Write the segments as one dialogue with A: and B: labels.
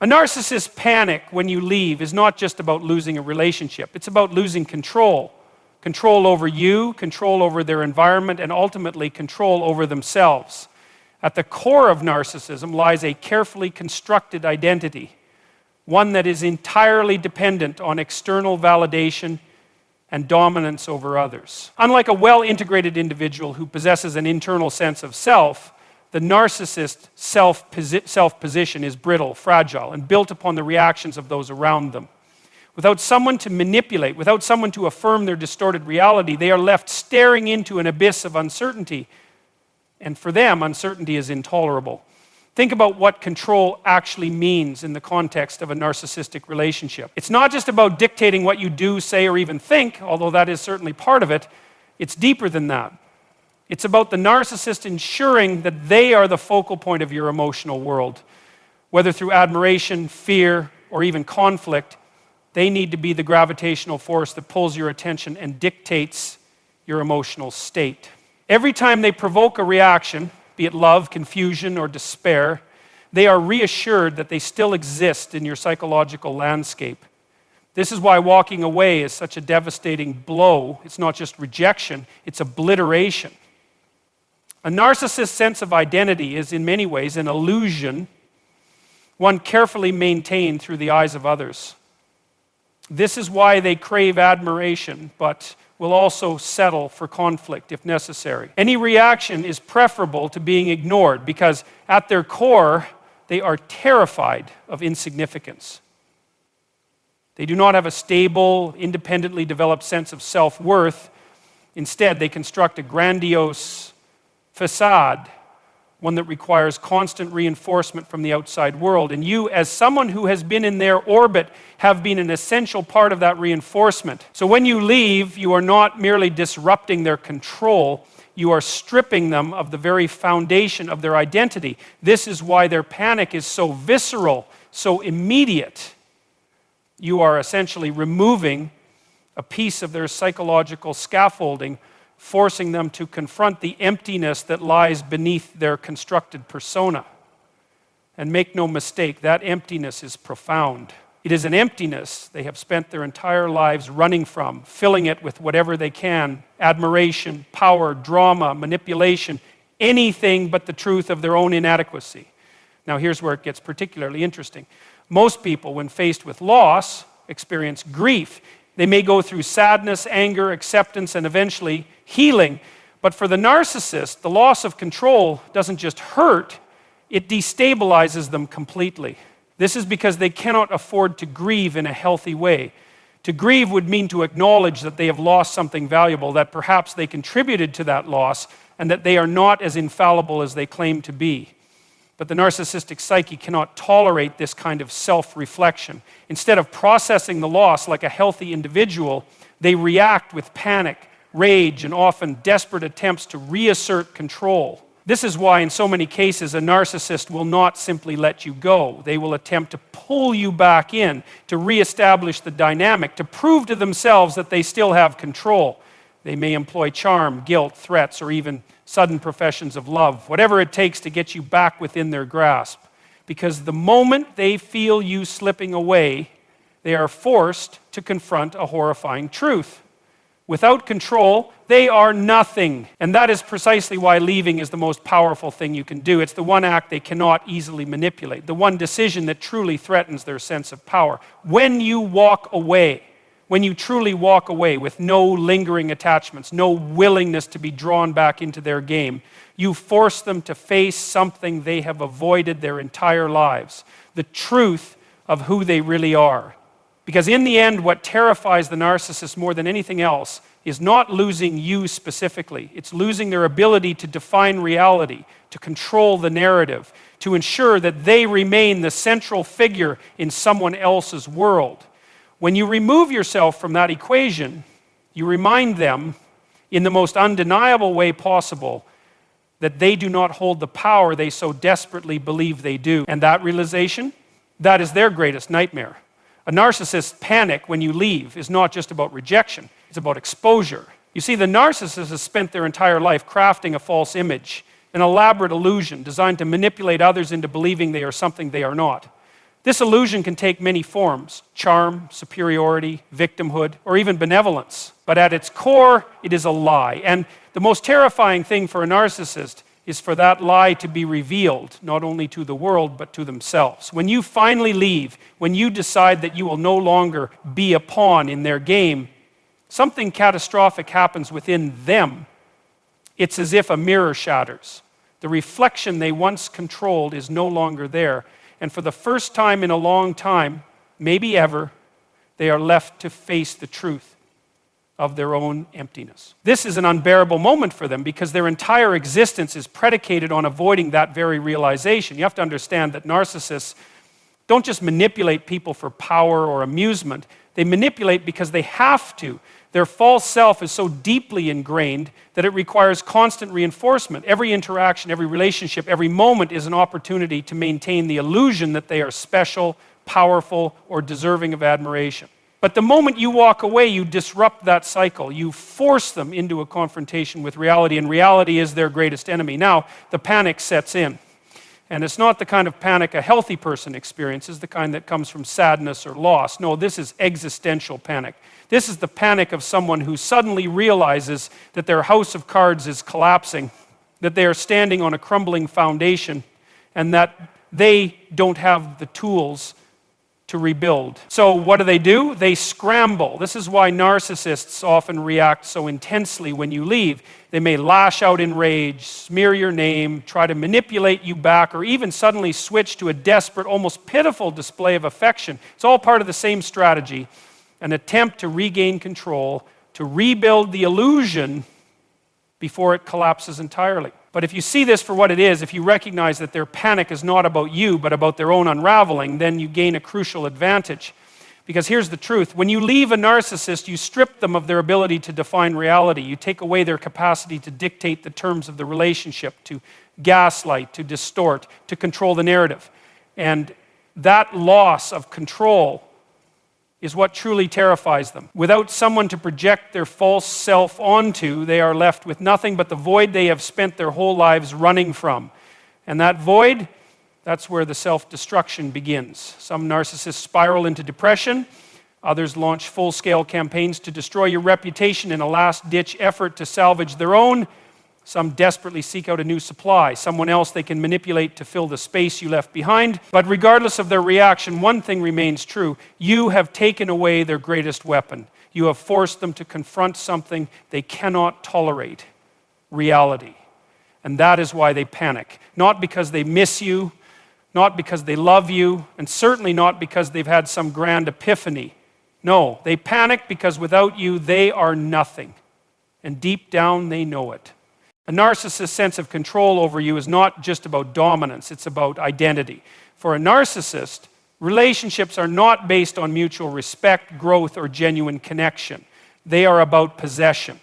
A: A narcissist's panic when you leave is not just about losing a relationship. It's about losing control. Control over you, control over their environment, and ultimately control over themselves. At the core of narcissism lies a carefully constructed identity, one that is entirely dependent on external validation and dominance over others. Unlike a well-integrated individual who possesses an internal sense of self, the narcissist's self-position is brittle, fragile, and built upon the reactions of those around them. Without someone to manipulate, without someone to affirm their distorted reality, they are left staring into an abyss of uncertainty. And for them, uncertainty is intolerable. Think about what control actually means in the context of a narcissistic relationship. It's not just about dictating what you do, say, or even think, although that is certainly part of it. It's deeper than that. It's about the narcissist ensuring that they are the focal point of your emotional world. Whether through admiration, fear, or even conflict, they need to be the gravitational force that pulls your attention and dictates your emotional state. Every time they provoke a reaction, be it love, confusion, or despair, they are reassured that they still exist in your psychological landscape. This is why walking away is such a devastating blow. It's not just rejection, it's obliteration. A narcissist's sense of identity is in many ways an illusion, one carefully maintained through the eyes of others. This is why they crave admiration, but will also settle for conflict if necessary. Any reaction is preferable to being ignored because at their core, they are terrified of insignificance. They do not have a stable, independently developed sense of self-worth. Instead, they construct a grandiose facade, one that requires constant reinforcement from the outside world. And you, as someone who has been in their orbit, have been an essential part of that reinforcement. So when you leave, you are not merely disrupting their control, you are stripping them of the very foundation of their identity. This is why their panic is so visceral, so immediate. You are essentially removing a piece of their psychological scaffolding, forcing them to confront the emptiness that lies beneath their constructed persona. And make no mistake, that emptiness is profound. It is an emptiness they have spent their entire lives running from, filling it with whatever they can: admiration, power, drama, manipulation, anything but the truth of their own inadequacy. Now here's where it gets particularly interesting. Most people, when faced with loss, experience grief. They may go through sadness, anger, acceptance, and eventually healing. But for the narcissist, the loss of control doesn't just hurt, it destabilizes them completely. This is because they cannot afford to grieve in a healthy way. To grieve would mean to acknowledge that they have lost something valuable, that perhaps they contributed to that loss, and that they are not as infallible as they claim to be. But the narcissistic psyche cannot tolerate this kind of self-reflection. Instead of processing the loss like a healthy individual, they react with panic, rage, and often desperate attempts to reassert control. This is why in so many cases a narcissist will not simply let you go. They will attempt to pull you back in, to reestablish the dynamic, to prove to themselves that they still have control. They may employ charm, guilt, threats, or even sudden professions of love, whatever it takes to get you back within their grasp. Because the moment they feel you slipping away, they are forced to confront a horrifying truth. Without control, they are nothing. And that is precisely why leaving is the most powerful thing you can do. It's the one act they cannot easily manipulate, the one decision that truly threatens their sense of power. When you walk away, when you truly walk away with no lingering attachments, no willingness to be drawn back into their game, you force them to face something they have avoided their entire lives, the truth of who they really are. Because in the end, what terrifies the narcissist more than anything else is not losing you specifically. It's losing their ability to define reality, to control the narrative, to ensure that they remain the central figure in someone else's world. When you remove yourself from that equation, you remind them in the most undeniable way possible that they do not hold the power they so desperately believe they do. And that realization, that is their greatest nightmare. A narcissist's panic when you leave is not just about rejection, it's about exposure. You see, the narcissist has spent their entire life crafting a false image, an elaborate illusion designed to manipulate others into believing they are something they are not. This illusion can take many forms: charm, superiority, victimhood, or even benevolence. But at its core, it is a lie. And the most terrifying thing for a narcissist is for that lie to be revealed, not only to the world, but to themselves. When you finally leave, when you decide that you will no longer be a pawn in their game, something catastrophic happens within them. It's as if a mirror shatters. The reflection they once controlled is no longer there. And for the first time in a long time, maybe ever, they are left to face the truth of their own emptiness. This is an unbearable moment for them because their entire existence is predicated on avoiding that very realization. You have to understand that narcissists don't just manipulate people for power or amusement. They manipulate because they have to. Their false self is so deeply ingrained that it requires constant reinforcement. Every interaction, every relationship, every moment is an opportunity to maintain the illusion that they are special, powerful, or deserving of admiration. But the moment you walk away, you disrupt that cycle. You force them into a confrontation with reality, and reality is their greatest enemy. Now, the panic sets in. And it's not the kind of panic a healthy person experiences, the kind that comes from sadness or loss. No, this is existential panic. This is the panic of someone who suddenly realizes that their house of cards is collapsing, that they are standing on a crumbling foundation, and that they don't have the tools to rebuild. So what do? They scramble. This is why narcissists often react so intensely when you leave. They may lash out in rage, smear your name, try to manipulate you back, or even suddenly switch to a desperate, almost pitiful display of affection. It's all part of the same strategy, an attempt to regain control, to rebuild the illusion before it collapses entirely. But if you see this for what it is, if you recognize that their panic is not about you, but about their own unraveling, then you gain a crucial advantage. Because here's the truth. When you leave a narcissist, you strip them of their ability to define reality. You take away their capacity to dictate the terms of the relationship, to gaslight, to distort, to control the narrative. And that loss of control is what truly terrifies them. Without someone to project their false self onto, they are left with nothing but the void they have spent their whole lives running from. And that void, that's where the self-destruction begins. Some narcissists spiral into depression. Others launch full-scale campaigns to destroy your reputation in a last-ditch effort to salvage their own. Some desperately seek out a new supply, someone else they can manipulate to fill the space you left behind. But regardless of their reaction, one thing remains true. You have taken away their greatest weapon. You have forced them to confront something they cannot tolerate: reality. And that is why they panic. Not because they miss you, not because they love you, and certainly not because they've had some grand epiphany. No, they panic because without you, they are nothing. And deep down, they know it. A narcissist's sense of control over you is not just about dominance, it's about identity. For a narcissist, relationships are not based on mutual respect, growth, or genuine connection. They are about possession.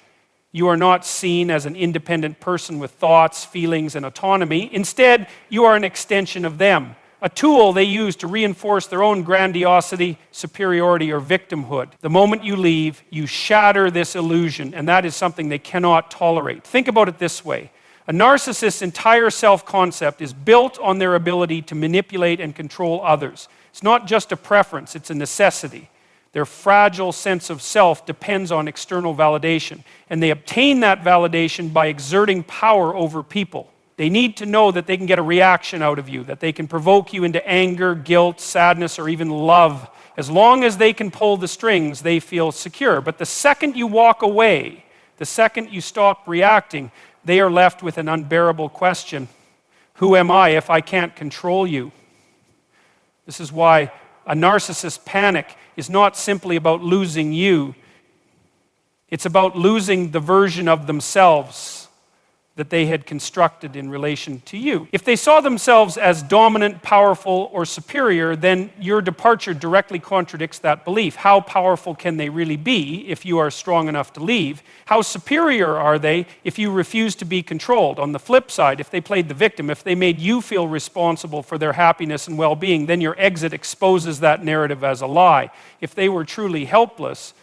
A: You are not seen as an independent person with thoughts, feelings, and autonomy. Instead, you are an extension of them, a tool they use to reinforce their own grandiosity, superiority, or victimhood. The moment you leave, you shatter this illusion, and that is something they cannot tolerate. Think about it this way. A narcissist's entire self-concept is built on their ability to manipulate and control others. It's not just a preference, it's a necessity. Their fragile sense of self depends on external validation, and they obtain that validation by exerting power over people. They need to know that they can get a reaction out of you, that they can provoke you into anger, guilt, sadness, or even love. As long as they can pull the strings, they feel secure. But the second you walk away, the second you stop reacting, they are left with an unbearable question. Who am I if I can't control you? This is why a narcissist's panic is not simply about losing you. It's about losing the version of themselves that they had constructed in relation to you. If they saw themselves as dominant, powerful, or superior, then your departure directly contradicts that belief. How powerful can they really be if you are strong enough to leave? How superior are they if you refuse to be controlled? On the flip side, if they played the victim, if they made you feel responsible for their happiness and well-being, then your exit exposes that narrative as a lie. If they were truly helpless,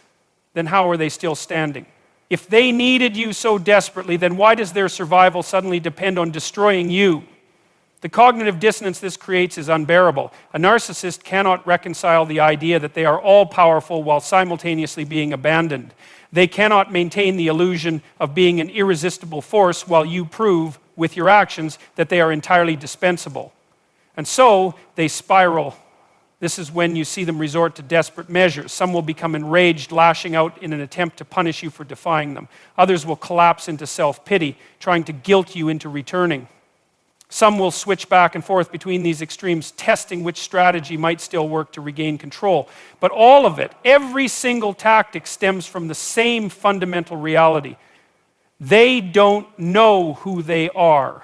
A: then how are they still standing? If they needed you so desperately, then why does their survival suddenly depend on destroying you? The cognitive dissonance this creates is unbearable. A narcissist cannot reconcile the idea that they are all-powerful while simultaneously being abandoned. They cannot maintain the illusion of being an irresistible force while you prove, with your actions, that they are entirely dispensable. And so, they spiral. This is when you see them resort to desperate measures. Some will become enraged, lashing out in an attempt to punish you for defying them. Others will collapse into self-pity, trying to guilt you into returning. Some will switch back and forth between these extremes, testing which strategy might still work to regain control. But all of it, every single tactic, stems from the same fundamental reality. They don't know who they are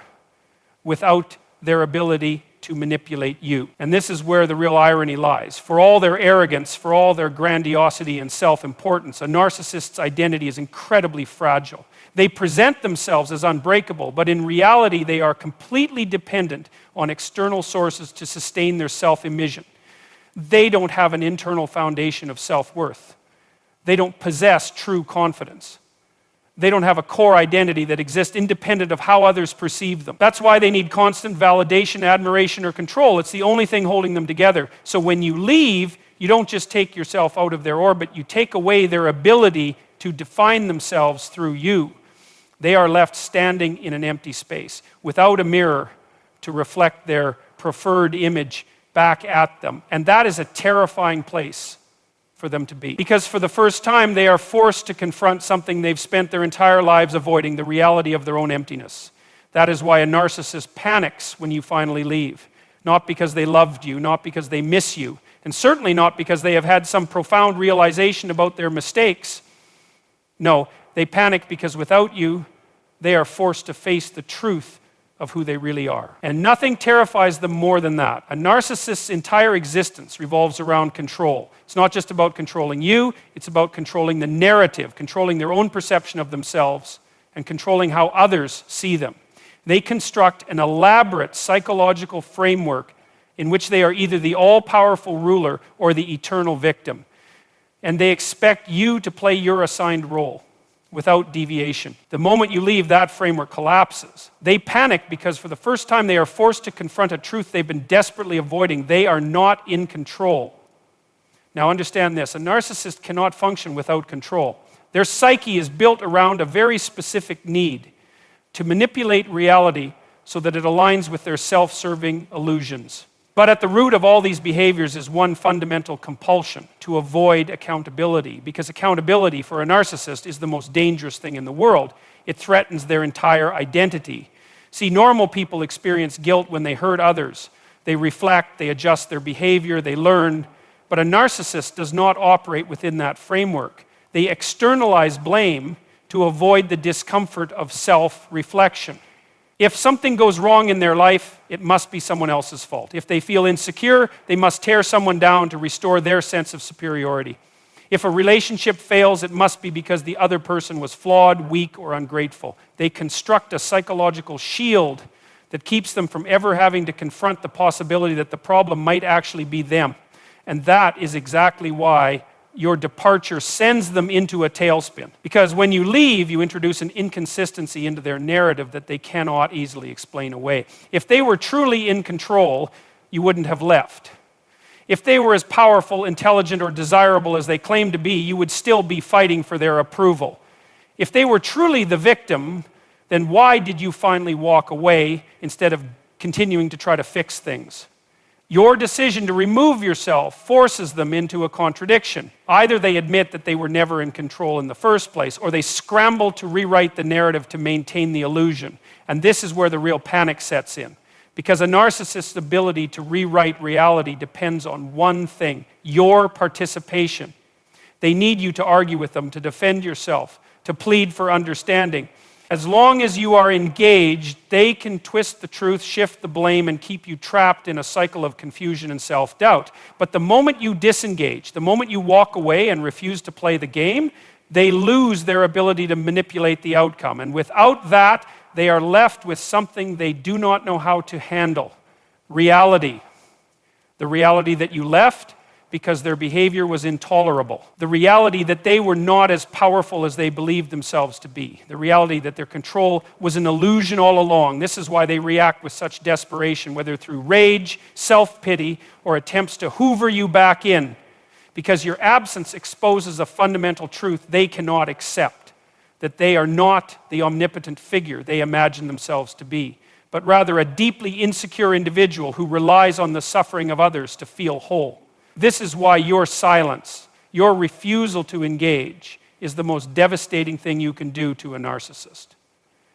A: without their ability to manipulate you. And this is where the real irony lies. For all their arrogance, for all their grandiosity and self-importance, a narcissist's identity is incredibly fragile. They present themselves as unbreakable, but in reality they are completely dependent on external sources to sustain their self-image. They don't have an internal foundation of self-worth. They don't possess true confidence. They don't have a core identity that exists independent of how others perceive them. That's why they need constant validation, admiration, or control. It's the only thing holding them together. So when you leave, you don't just take yourself out of their orbit, you take away their ability to define themselves through you. They are left standing in an empty space without a mirror to reflect their preferred image back at them. And that is a terrifying place for them to be. Because for the first time, they are forced to confront something they've spent their entire lives avoiding, the reality of their own emptiness. That is why a narcissist panics when you finally leave. Not because they loved you, not because they miss you, and certainly not because they have had some profound realization about their mistakes. No, they panic because without you, they are forced to face the truth of who they really are. And nothing terrifies them more than that. A narcissist's entire existence revolves around control. It's not just about controlling you, it's about controlling the narrative, controlling their own perception of themselves, and controlling how others see them. They construct an elaborate psychological framework in which they are either the all-powerful ruler or the eternal victim. And they expect you to play your assigned role without deviation. The moment you leave, that framework collapses. They panic because for the first time they are forced to confront a truth they've been desperately avoiding. They are not in control. Now understand this, a narcissist cannot function without control. Their psyche is built around a very specific need to manipulate reality so that it aligns with their self-serving illusions. But at the root of all these behaviors is one fundamental compulsion: to avoid accountability. Because accountability for a narcissist is the most dangerous thing in the world. It threatens their entire identity. See, normal people experience guilt when they hurt others. They reflect, they adjust their behavior, they learn. But a narcissist does not operate within that framework. They externalize blame to avoid the discomfort of self-reflection. If something goes wrong in their life, it must be someone else's fault. If they feel insecure, they must tear someone down to restore their sense of superiority. If a relationship fails, it must be because the other person was flawed, weak, or ungrateful. They construct a psychological shield that keeps them from ever having to confront the possibility that the problem might actually be them. And that is exactly why your departure sends them into a tailspin. Because when you leave, you introduce an inconsistency into their narrative that they cannot easily explain away. If they were truly in control, you wouldn't have left. If they were as powerful, intelligent, or desirable as they claim to be, you would still be fighting for their approval. If they were truly the victim, then why did you finally walk away instead of continuing to try to fix things? Your decision to remove yourself forces them into a contradiction. Either they admit that they were never in control in the first place, or they scramble to rewrite the narrative to maintain the illusion. And this is where the real panic sets in. Because a narcissist's ability to rewrite reality depends on one thing: your participation. They need you to argue with them, to defend yourself, to plead for understanding. As long as you are engaged, they can twist the truth, shift the blame, and keep you trapped in a cycle of confusion and self-doubt. But the moment you disengage, the moment you walk away and refuse to play the game, they lose their ability to manipulate the outcome. And without that, they are left with something they do not know how to handle: reality. The reality that you left, because their behavior was intolerable. The reality that they were not as powerful as they believed themselves to be. The reality that their control was an illusion all along. This is why they react with such desperation, whether through rage, self-pity, or attempts to hoover you back in, because your absence exposes a fundamental truth they cannot accept, that they are not the omnipotent figure they imagine themselves to be, but rather a deeply insecure individual who relies on the suffering of others to feel whole. This is why your silence, your refusal to engage, is the most devastating thing you can do to a narcissist.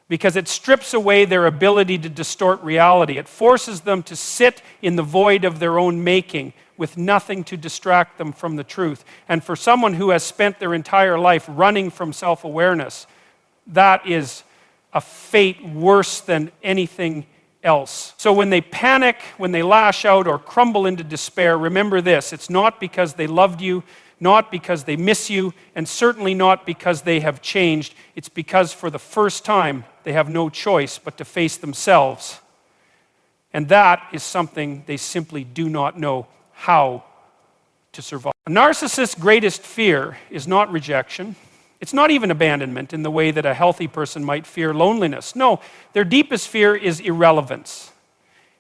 A: Because it strips away their ability to distort reality. It forces them to sit in the void of their own making with nothing to distract them from the truth. And for someone who has spent their entire life running from self-awareness, that is a fate worse than anything else. So when they panic, when they lash out or crumble into despair, remember this: it's not because they loved you, not because they miss you, and certainly not because they have changed. It's because for the first time they have no choice but to face themselves. And that is something they simply do not know how to survive. A narcissist's greatest fear is not rejection. It's not even abandonment in the way that a healthy person might fear loneliness. No, their deepest fear is irrelevance.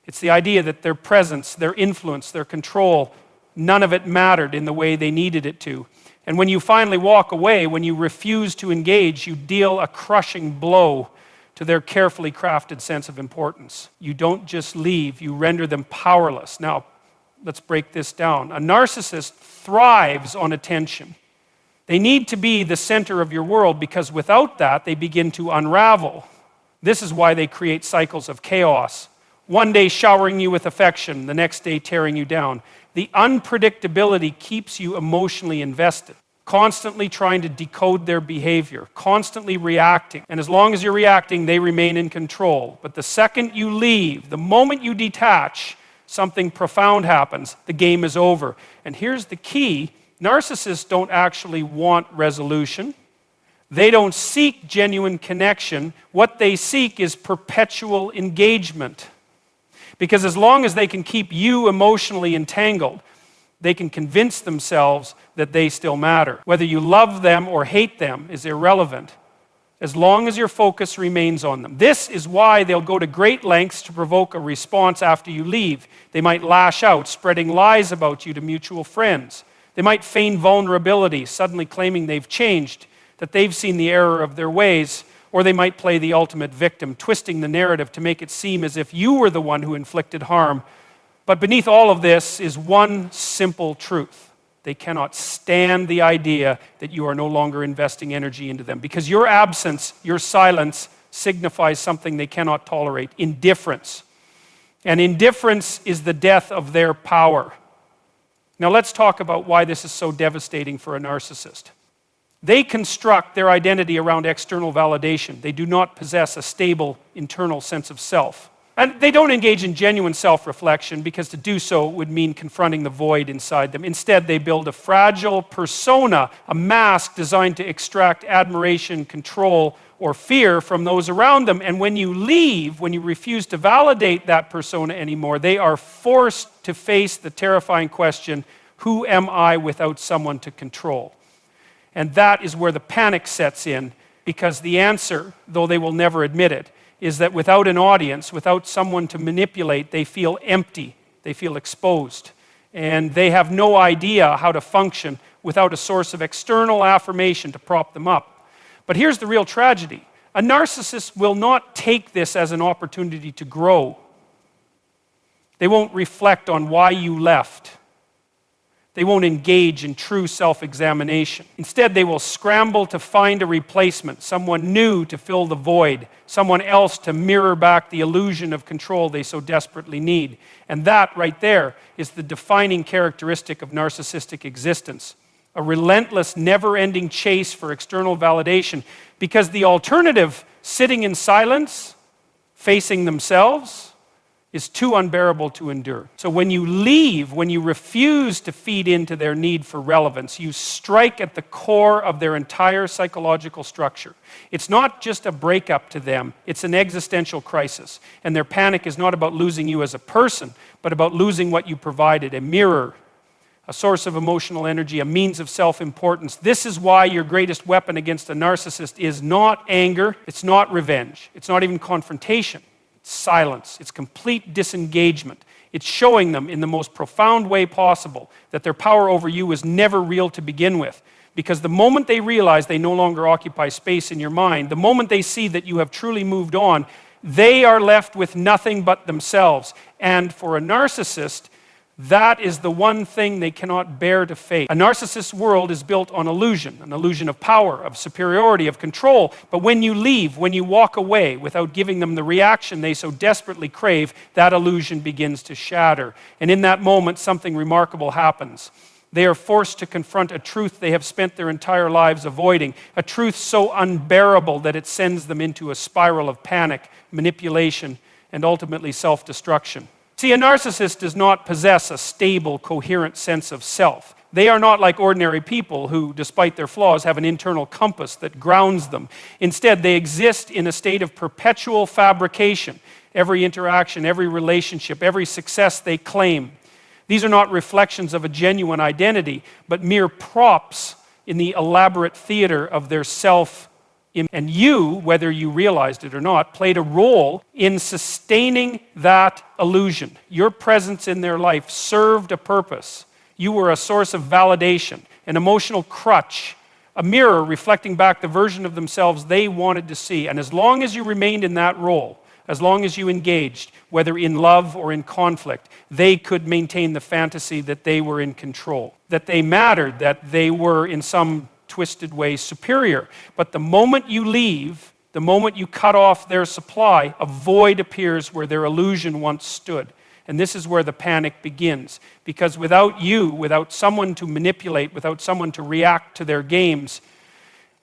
A: It's the idea that their presence, their influence, their control, none of it mattered in the way they needed it to. And when you finally walk away, when you refuse to engage, you deal a crushing blow to their carefully crafted sense of importance. You don't just leave, you render them powerless. Now, let's break this down. A narcissist thrives on attention. They need to be the center of your world, because without that, they begin to unravel. This is why they create cycles of chaos. One day showering you with affection, the next day tearing you down. The unpredictability keeps you emotionally invested, constantly trying to decode their behavior, constantly reacting. And as long as you're reacting, they remain in control. But the second you leave, the moment you detach, something profound happens. The game is over. And here's the key: narcissists don't actually want resolution. They don't seek genuine connection. What they seek is perpetual engagement. Because as long as they can keep you emotionally entangled, they can convince themselves that they still matter. Whether you love them or hate them is irrelevant, as long as your focus remains on them. This is why they'll go to great lengths to provoke a response after you leave. They might lash out, spreading lies about you to mutual friends. They might feign vulnerability, suddenly claiming they've changed, that they've seen the error of their ways, or they might play the ultimate victim, twisting the narrative to make it seem as if you were the one who inflicted harm. But beneath all of this is one simple truth: they cannot stand the idea that you are no longer investing energy into them, because your absence, your silence, signifies something they cannot tolerate: indifference. And indifference is the death of their power. Now let's talk about why this is so devastating for a narcissist. They construct their identity around external validation. They do not possess a stable internal sense of self. And they don't engage in genuine self-reflection, because to do so would mean confronting the void inside them. Instead, they build a fragile persona, a mask designed to extract admiration, control, or fear from those around them. And when you leave, when you refuse to validate that persona anymore, they are forced to face the terrifying question: who am I without someone to control? And that is where the panic sets in, because the answer, though they will never admit it, is that without an audience, without someone to manipulate, they feel empty, they feel exposed, and they have no idea how to function without a source of external affirmation to prop them up. But here's the real tragedy: a narcissist will not take this as an opportunity to grow. They won't reflect on why you left. They won't engage in true self-examination. Instead, they will scramble to find a replacement, someone new to fill the void, someone else to mirror back the illusion of control they so desperately need. And that right there is the defining characteristic of narcissistic existence: a relentless, never-ending chase for external validation, because the alternative, sitting in silence, facing themselves, is too unbearable to endure. So when you leave, when you refuse to feed into their need for relevance, you strike at the core of their entire psychological structure. It's not just a breakup to them, it's an existential crisis. And their panic is not about losing you as a person, but about losing what you provided: a mirror, a source of emotional energy, a means of self-importance. This is why your greatest weapon against a narcissist is not anger, it's not revenge, it's not even confrontation, it's silence, it's complete disengagement. It's showing them in the most profound way possible that their power over you was never real to begin with. Because the moment they realize they no longer occupy space in your mind, the moment they see that you have truly moved on, they are left with nothing but themselves. And for a narcissist, that is the one thing they cannot bear to face. A narcissist's world is built on illusion, an illusion of power, of superiority, of control. But when you leave, when you walk away without giving them the reaction they so desperately crave, that illusion begins to shatter. And in that moment, something remarkable happens. They are forced to confront a truth they have spent their entire lives avoiding, a truth so unbearable that it sends them into a spiral of panic, manipulation, and ultimately self-destruction. See, a narcissist does not possess a stable, coherent sense of self. They are not like ordinary people who, despite their flaws, have an internal compass that grounds them. Instead, they exist in a state of perpetual fabrication. Every interaction, every relationship, every success they claim. These are not reflections of a genuine identity, but mere props in the elaborate theater of their self. And you, whether you realized it or not, played a role in sustaining that illusion. Your presence in their life served a purpose. You were a source of validation, an emotional crutch, a mirror reflecting back the version of themselves they wanted to see. And as long as you remained in that role, as long as you engaged, whether in love or in conflict, they could maintain the fantasy that they were in control, that they mattered, that they were in some twisted way superior. But the moment you leave, the moment you cut off their supply, a void appears where their illusion once stood. And this is where the panic begins. Because without you, without someone to manipulate, without someone to react to their games,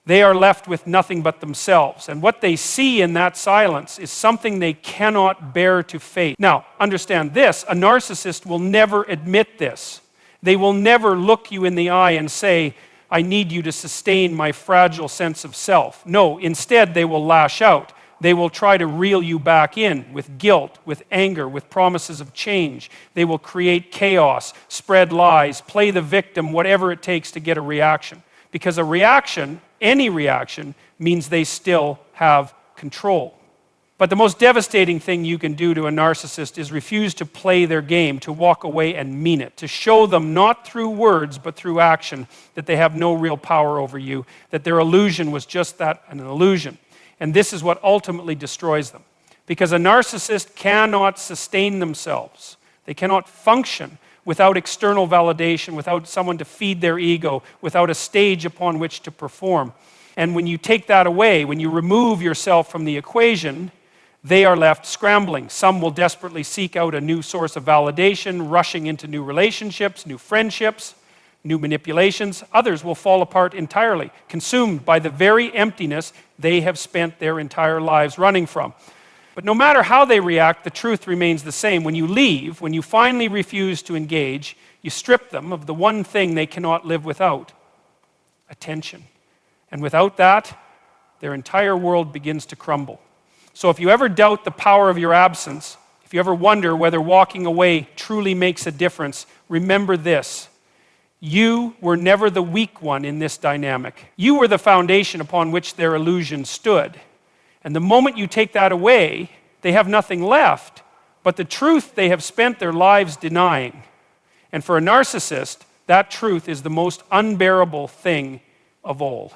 A: they are left with nothing but themselves. And what they see in that silence is something they cannot bear to face. Now, understand this, a narcissist will never admit this. They will never look you in the eye and say, I need you to sustain my fragile sense of self. No, instead they will lash out. They will try to reel you back in with guilt, with anger, with promises of change. They will create chaos, spread lies, play the victim, whatever it takes to get a reaction. Because a reaction, any reaction, means they still have control. But the most devastating thing you can do to a narcissist is refuse to play their game, to walk away and mean it, to show them not through words but through action that they have no real power over you, that their illusion was just that, an illusion. And this is what ultimately destroys them. Because a narcissist cannot sustain themselves. They cannot function without external validation, without someone to feed their ego, without a stage upon which to perform. And when you take that away, when you remove yourself from the equation, they are left scrambling. Some will desperately seek out a new source of validation, rushing into new relationships, new friendships, new manipulations. Others will fall apart entirely, consumed by the very emptiness they have spent their entire lives running from. But no matter how they react, the truth remains the same. When you leave, when you finally refuse to engage, you strip them of the one thing they cannot live without: attention. And without that, their entire world begins to crumble. So if you ever doubt the power of your absence, if you ever wonder whether walking away truly makes a difference, remember this: you were never the weak one in this dynamic. You were the foundation upon which their illusion stood. And the moment you take that away, they have nothing left but the truth they have spent their lives denying. And for a narcissist, that truth is the most unbearable thing of all.